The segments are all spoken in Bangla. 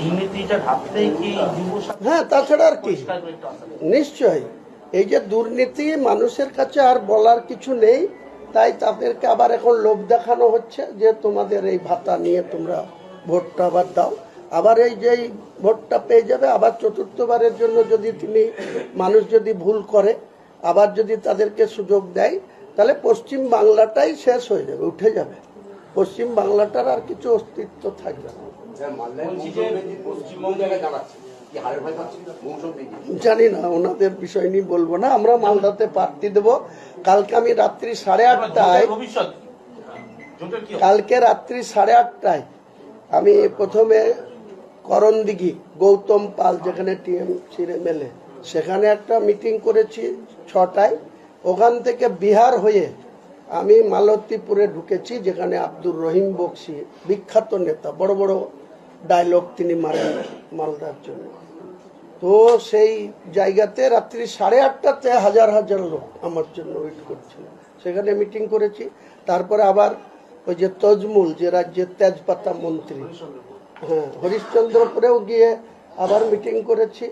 দুর্নীতিটা ঢাকতেই কি হ্যাঁ, তাছাড়া আর কি, নিশ্চয়ই এই যে দুর্নীতি মানুষের কাছে আর বলার কিছু নেই, তাই তাদেরকে আবার এখন লোভ দেখানো হচ্ছে যে তোমাদের এই ভাতা নিয়ে তোমরা ভোটটা আবার দাও, আবার এই যে ভোটটা পেয়ে যাবে, আবার চতুর্থবারের জন্য যদি মানুষ যদি ভুল করে আবার যদি তাদেরকে সুযোগ দেয়, তাহলে পশ্চিম বাংলাটাই শেষ হয়ে যাবে, উঠে যাবে, পশ্চিম বাংলাটার আর কিছু অস্তিত্ব থাকবে না। জানি না, ওনাদের বিষয় নিয়ে বলবো না। আমরা মালদাতে প্রার্থী দেবো। কালকে আমি রাত্রি 8:30 আমি প্রথমে করণদিঘি গৌতম পাল, যেখানে টিএমসির এমএলএ, সেখানে একটা মিটিং করেছি 6টায়। ওখান থেকে বিহার হয়ে আমি মালতীপুরে ঢুকেছি, যেখানে আব্দুর রহিম বক্সি, বিখ্যাত নেতা, বড় বড় ডায়লগ তিনি মারেন মালদার জন্য। তো সেই জায়গাতে রাত্রি 8:30-তে হাজার হাজার লোক আমার জন্য ওয়েট করছিল, সেখানে মিটিং করেছি। তারপরে আবার ওই যে তজমুল, যে রাজ্যের তেজপাতা মন্ত্রী, হ্যাঁ, হরিশ্চন্দ্রপুরেও গিয়ে আবার মিটিং করেছি।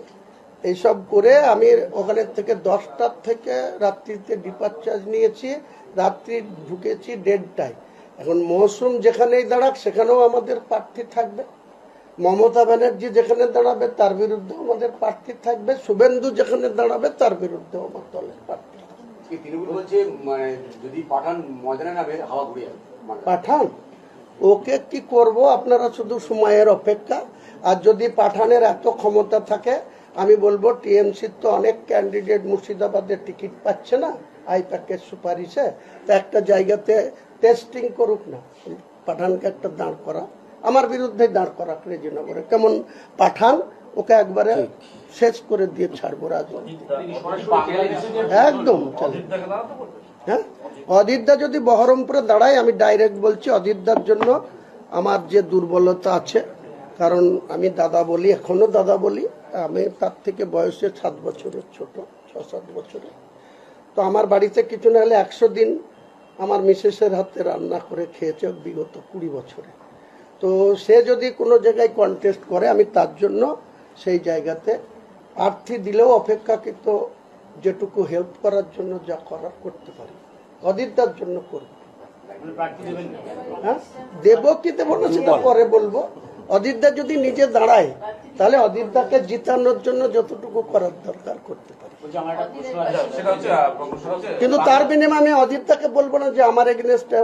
এইসব করে আমি ওখানে থেকে 10টার থেকে রাত্রিতে ডিপারচার্জ নিয়েছি, রাত্রি ঢুকেছি 1:30টায়। এখন মৌসুম যেখানেই দাঁড়াক সেখানেও আমাদের প্রার্থী থাকবে, মমতা ব্যানার্জি যেখানে দাঁড়াবে তার বিরুদ্ধে আমাদের প্রার্থী থাকবে, শুভেন্দু যেখানে দাঁড়াবে তার বিরুদ্ধে আমার দলের প্রার্থী। পাঠান ওকে কি করব, আপনারা শুধু সময়ের অপেক্ষা। আর যদি পাঠানের এত ক্ষমতা থাকে, আমি বলবো টিএমসি তো অনেক ক্যান্ডিডেট মুর্শিদাবাদের টিকিট পাচ্ছে না আইপ্যাকের সুপারিশে, তো একটা জায়গাতে টেস্টিং করুক না, পাঠানকে একটা দাঁড় করা, আমার বিরুদ্ধে দাঁড় করা রেজিনগরে, কেমন পাঠান, ওকে একবারে শেষ করে দিয়ে ছাড়বো রাজনীতি একদম। হ্যাঁ, অদিতদা যদি বহরমপুরে দাঁড়ায়, আমি ডাইরেক্ট বলছি অদিতদার জন্য আমার যে দুর্বলতা আছে, কারণ আমি দাদা বলি, এখনো দাদা বলি, আমি তার থেকে বয়সে 7 বছরের ছোট, 6-7 বছরের। তো আমার বাড়িতে কিছু না হলে 100 দিন আমার মিসেসের হাতে রান্না করে খেয়েছে বিগত 20 বছরে। তো সে যদি কোনো জায়গায় কন্টেস্ট করে, আমি তার জন্য সেই জায়গাতে প্রার্থী দিলেও অপেক্ষাকৃত যেটুকু হেল্প করার জন্য যা করার করতে পারি, অদিতদার জন্য করব। হ্যাঁ, দেবো কি দেবো না সেটা পরে বলবো। অদিতদা যদি নিজে দাঁড়ায়, তাহলে অদিতদাকে জিতানোর জন্য যতটুকু করার দরকার করতে পারি, কিন্তু তার বিনিময়ে আমি অদিতদাকে বলবো না যে আমার এগেনস্টে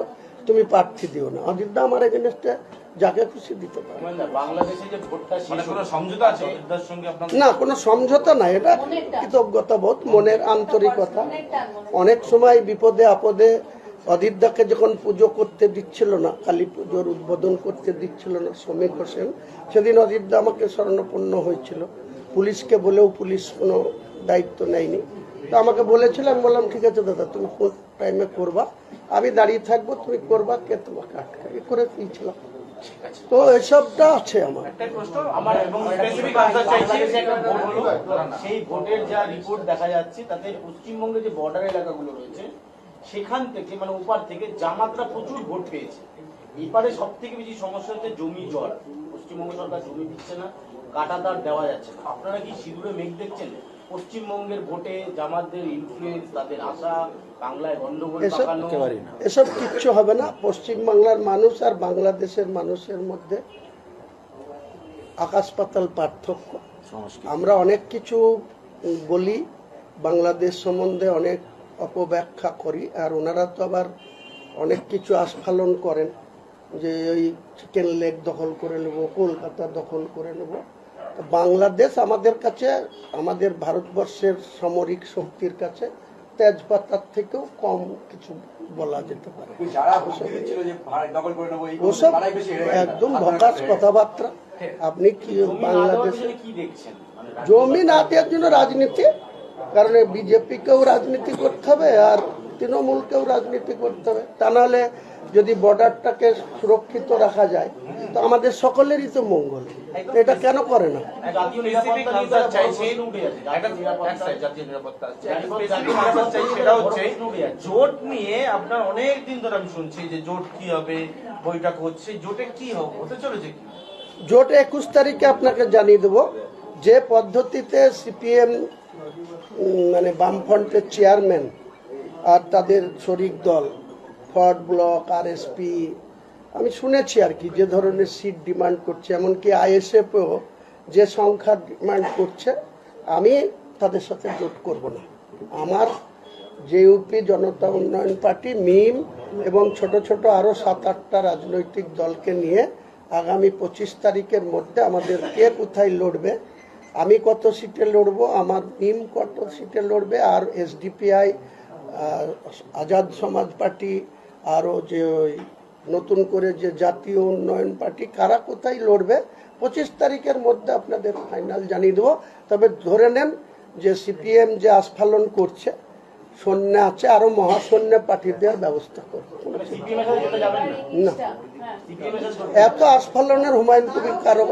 তুমি প্রার্থী দিও না। অদিতদা আমার এগেনস্টে যাকে খুশি দিতে পারে। না, কোনো সমঝোতা নাই, এটা কৃতজ্ঞতা বোধ, মনের আন্তরিকতা। অনেক সময় বিপদে আপদে অদিতদাকে যখন পুজো করতে দিচ্ছিল না, কালী পুজোর উদ্বোধন করতে দিচ্ছিল না শ্রমিক হোসেন, সেদিন অদিতদা আমাকে শরণাপন্ন হয়েছিল, পুলিশকে বলেও পুলিশ কোনো দায়িত্ব নেয়নি। তো আমাকে বলেছিল, আমি বললাম ঠিক আছে দাদা, তুমি কোন টাইমে করবা, আমি দাঁড়িয়ে থাকবো, তুমি করবা, কে তোমাকে আটকাবে, করে দিয়েছিলাম। তো এসবটা আছে আমার। সেই ভোটের যা রিপোর্ট দেখা যাচ্ছে, তাতে পশ্চিমবঙ্গে যে বর্ডার এলাকাগুলো রয়েছে সেখান থেকে, মানে ওপার থেকে জামাতরা প্রচুর ভোট পেয়েছে। এপারে সব থেকে বেশি সমস্যা হচ্ছে জমি জল, পশ্চিমবঙ্গ সরকার জমি দিচ্ছে না, কাঁটাতার দেওয়া যাচ্ছে। আপনারা কি সিঁদুরে মেঘ দেখছেন পশ্চিমবঙ্গের ভোটে জামাতদের ইনফ্লুয়েন্স, তাদের আশা, বাংলায় গন্ডগোল পাকানো? এসব কিচ্ছু হবে না। পশ্চিম বাংলার মানুষ আর বাংলাদেশের মানুষের মধ্যে আকাশ পাতাল পার্থক্য। আমরা অনেক কিছু বলি, বাংলাদেশ সম্বন্ধে অনেক অপব্যাখ্যা করি, আর ওনারা তো আবার অনেক কিছু আস্ফালন করেন, যে ওই চিকেন লেগ দখল করে নেব, কলকাতা দখল করে নেব। বাংলাদেশ আমাদের কাছে, আমাদের ভারতবর্ষের সামরিক শক্তির কাছে তেজপাতার থেকেও কম কিছু বলা যেতে পারে। ওসব একদম ভকাস কথাবার্তা। আপনি কি বাংলাদেশে জমি না দেওয়ার জন্য রাজনীতি, কারণ বিজেপিকেও রাজনীতি করতে হবে আর তৃণমূলকেও রাজনীতি করতে হবে, তা নাহলে যদি বর্ডারটাকে সুরক্ষিত রাখা যায় তো আমাদের সকলেরই তো মঙ্গল। এটা কেন করে না? জোট নিয়ে আপনার অনেক দিন ধরে আমি শুনছি যে জোট কি হবে, বৈঠক হচ্ছে, জোটে কি হতে চলেছে কি? জোট 21 তারিখে আপনাকে জানিয়ে দেব যে পদ্ধতিতে সিপিএম মানে বামফ্রন্টের চেয়ারম্যান আর তাদের শরিক দল ফরওয়ার্ড ব্লক আরএসপি আমি শুনেছি আর কি যে ধরনের সিট ডিমান্ড করছে, এমনকি আইএসএফও যে সংখ্যা ডিমান্ড করছে, আমি তাদের সাথে জোট করব না। আমার জেইউপি জনতা উন্নয়ন পার্টি মিম এবং ছোট ছোট আরো 7-8টা রাজনৈতিক দলকে নিয়ে আগামী 25 তারিখের মধ্যে আমাদের কে কোথায় লড়বে, আমি কত সিটে লড়বো, আমার মিম কত সিটে লড়বে, আর এসডিপিআই আজাদ সমাজ পার্টি আরও যে ওই নতুন করে যে জাতীয় উন্নয়ন পার্টি কারা কোথায় লড়বে 25 তারিখের মধ্যে আপনাদের ফাইনাল জানিয়ে দেবো। তবে ধরে নেন যে সিপিএম যে আস্ফালন করছে, সৈন্য আছে, আরো মহাসৈন্য পাঠিয়ে দেওয়ার ব্যবস্থা করবে। না, এত আস্ফালনের হুমায়ুন কবির কারো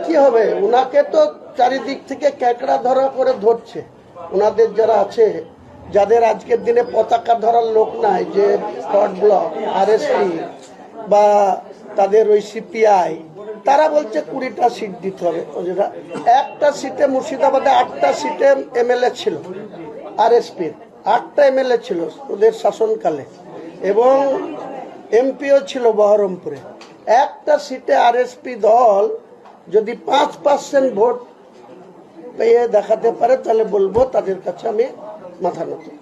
কি হবে, উনাকে তো চারিদিক থেকে ক্যাকড়া ধরা করে ধরছে। ওনাদের যারা আছে, যাদের আজকের দিনে পতাকা ধরার লোক নাই, যে ফরওয়ার্ড ব্লক আরএসপি বা তাদের ওই সিপিআই, তারা বলছে 20টা সিট দিতে হবে। একটা সিটে মুর্শিদাবাদে 8টা সিটে এমএলএ ছিল, আরএসপির 8টা এমএলএ ছিল ওদের শাসনকালে, এবং এমপিও ছিল বহরমপুরে। একটা সিটে আরএসপি দল যদি 5% ভোট পেয়ে দেখাতে পারে, তাহলে বলবো তাদের কাছে আমি মাথা নত।